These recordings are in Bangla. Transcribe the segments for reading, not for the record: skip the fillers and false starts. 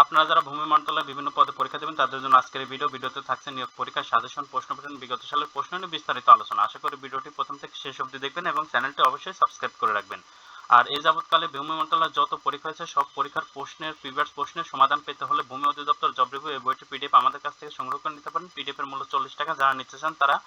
আপনারা যারা ভূমি মন্ত্রণালয়ে বিভিন্ন পদে পরীক্ষা দেবেন তাদের জন্য আজকের এই ভিডিওতে থাকছে নিয়োগ পরীক্ষার সাজেশন, প্রশ্ন প্যাটার্ন, বিগত সালের প্রশ্ন নিয়ে বিস্তারিত আলোচনা। আশা করি ভিডিওটি প্রথম থেকে শেষ অবধি দেখবেন এবং চ্যানেলটি অবশ্যই সাবস্ক্রাইব করে রাখবেন। আর এই যাবৎকালে ভূমি মন্ত্রণালয়ের যত পরীক্ষা হয়েছে সব পরীক্ষার প্রশ্নের প্রিভিয়াস প্রশ্নের সমাধান পেতে হলে ভূমি অধিদপ্তর জব রিভিউ এই বইটি পিডিএফ আমাদের কাছ থেকে সংগ্রহ করে নিতে পারেন। পিডিএফ এর মূল্য 40 টাকা। যারা নিতে চান তারা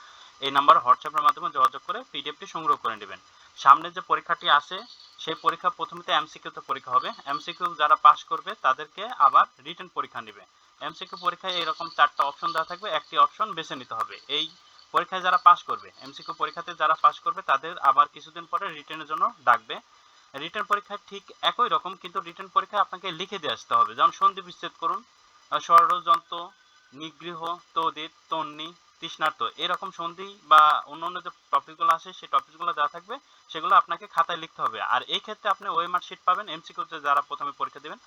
এই নাম্বার হোয়াটসঅ্যাপের মাধ্যমে যোগাযোগ করে পিডিএফটি সংগ্রহ করে নেবেন। সামনে যে পরীক্ষাটি আসে সেই পরীক্ষা প্রথমে এমসিকিউ তে পরীক্ষা হবে। এমসিকিউ যারা পাস করবে তাদেরকে আবার রিটেন পরীক্ষা নেবে। এমসিকিউ পরীক্ষায় এরকম 4টা অপশন দেওয়া থাকবে, একটি অপশন বেছে নিতে হবে। এই পরীক্ষায় যারা পাস করবে, এমসিকিউ পরীক্ষাতে যারা পাস করবে তাদের আবার কিছুদিন পরে রিটেনের জন্য ডাকবে। রিটেন পরীক্ষা ঠিক একই রকম, কিন্তু রিটেন পরীক্ষায় আপনাকে লিখে দিয়ে আসতে হবে। যেমন সন্ধি বিচ্ছেদ করুন, ষড়যন্ত্র, নিগৃহ, তদিত, তন্নি, তৃষ্ণার্ত, এরকম সন্ধি বা অন্যান্য যে টপিকগুলো আসে সেই টপিকগুলো দেওয়া থাকবে, সেগুলো আপনাকে খাতায় লিখতে হবে। আর এই ক্ষেত্রে আপনি ওএমআর শিট পাবেন। এমসিকিউতে যারা প্রথমে পরীক্ষা দেবেন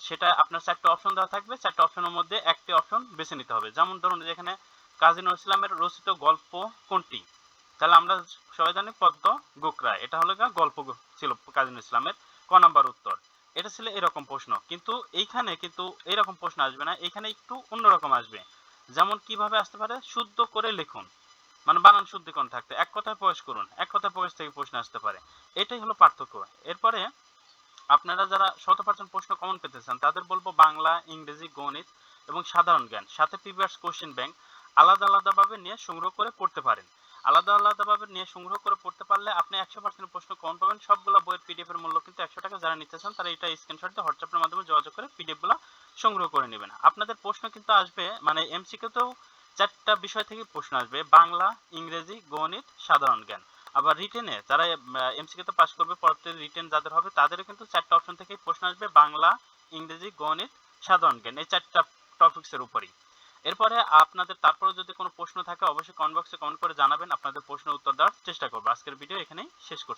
সেটা আপনার 4টা অপশন দেওয়া থাকবে। 4টা অপশনের মধ্যে একটি অপশন বেছে নিতে হবে। যেমন ধরুন যেখানে কাজী নজরুল ইসলামের রচিত গল্প কোনটি, তাহলে আমরা সবাই জানি পদ্ম গোকরা, এটা হলো গল্প ছিল কাজী নজরুল ইসলামের। ক নাম্বার উত্তর। এটা ছিল এরকম প্রশ্ন, কিন্তু এইখানে কিন্তু এরকম প্রশ্ন আসবে না, এখানে একটু অন্যরকম আসবে। যেমন কিভাবে আসতে পারে, শুদ্ধ করে লিখুন, মানে বানান শুদ্ধিকরণ থাকতে, এক কথায় প্রকাশ করুন, এক কথায় প্রকাশ থেকে প্রশ্ন আসতে পারে। এটাই হলো পার্থক্য। এরপরে আপনারা যারা 100% প্রশ্ন কমন পেতে চান তাদের বলবো বাংলা, ইংরেজি, গণিত এবং সাধারণ জ্ঞান সাথে প্রিভিয়াস কোশ্চেন ব্যাংক আলাদা আলাদাভাবে নিয়ে সংগ্রহ করে পড়তে পারেন। আলাদা আলাদাভাবে নিয়ে সংগ্রহ করে পড়তে পারলে আপনি 100% প্রশ্ন কমন পাবেন। সবগুলো বইয়ের পিডিএফ এর মূল্য কিন্তু 100 টাকা। যারা নিতে চান তারা এটা স্ক্রিনশট দিয়ে হোয়াটসঅ্যাপের মাধ্যমে যোগাযোগ করে পিডিএফ গুলো সংগ্রহ করে নেবেন। আপনাদের প্রশ্ন কিন্তু আসবে, মানে এমসিকিউতেও 4টা বিষয় থেকে প্রশ্ন আসবে: বাংলা, ইংরেজি, গণিত, সাধারণ জ্ঞান। আবার রিটেনে যারা এমসিকিউতে পাস করবে, পরবর্তী রিটেন যাদের হবে তাদেরও কিন্তু 4টা অপশন থেকেই প্রশ্ন আসবে: বাংলা, ইংরেজি, গণিত, সাধারণ জ্ঞান, এই 4টা টপিকস এর উপরই। এরপরে আপনাদের তারপরে যদি কোনো প্রশ্ন থাকে অবশ্যই কমেন্ট বক্সে কমেন্ট করে জানাবেন। আপনাদের প্রশ্নের উত্তর দেওয়ার চেষ্টা করবো। আজকের ভিডিও এখানেই শেষ করছি।